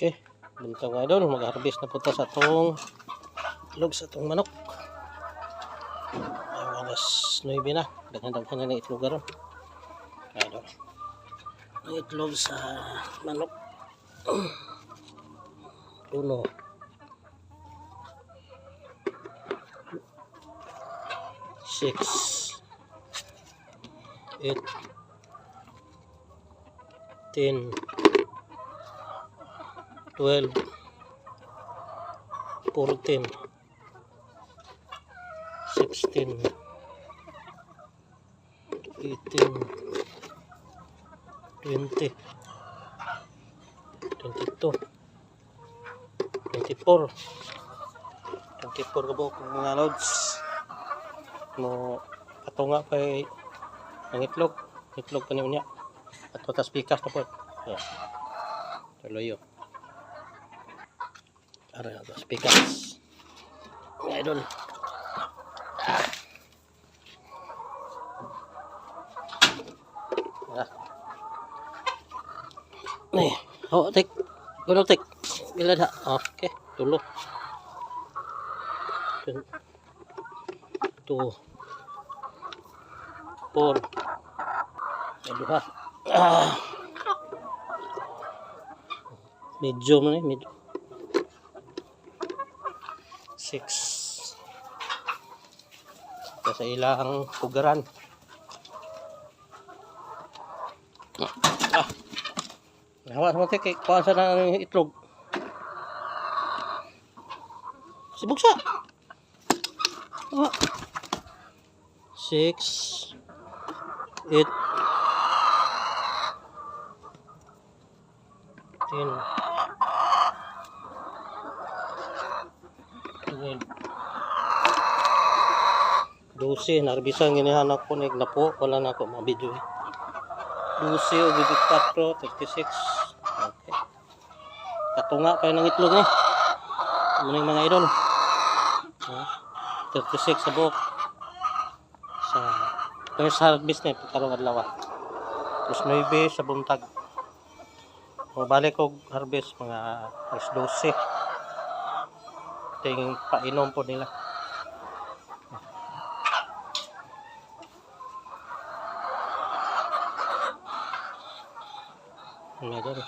Okay, bunta nga idol, mag-harvest na po ta sa itong itlog sa itong manok. Ay, alas 9 na, daghan-daghan na itlog garon. Idol, ang itlog sa manok. Uno, 6, 8, 10, 12, 14, 16, 18, 20, 22, 24 kabuk mga loads mo ato nga kay ang itlog pa niya ato tas pikas na po. Yeah. Tuloy yun. Ara na tas pikas mga idol. Nih, oh tek, gulong tek, bila dah, oke, dulu, tuh, por, dua, medium nih, medium, 6, sa ilang pugaran. Hawa sama tek kuha sa ng itlog. Sibugsa. 6, 8, 10, 12, narbisan ginihanap ko nig na po, wala na ako mabidyo. 12 o 24, 36. Okay. Katunga pa ng itlog ni. Muning mga idol. 36 sa buok. Sa first harvest ni karong adlaw. Plus 9 sa buntag. O balik og harvest mga alas 12. Ting painom po nila. Mga idol.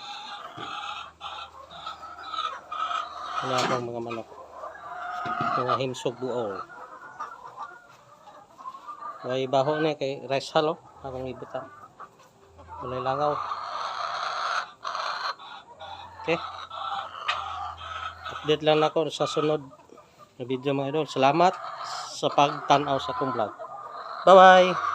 Wala akong mga manok. Mga himsog buol. May baho na kay rice halo. Akong ibita. Walay langaw. Okay. Update lang ako sa sunod na video mga idol. Salamat sa pagtanaw sa akong vlog. Bye bye!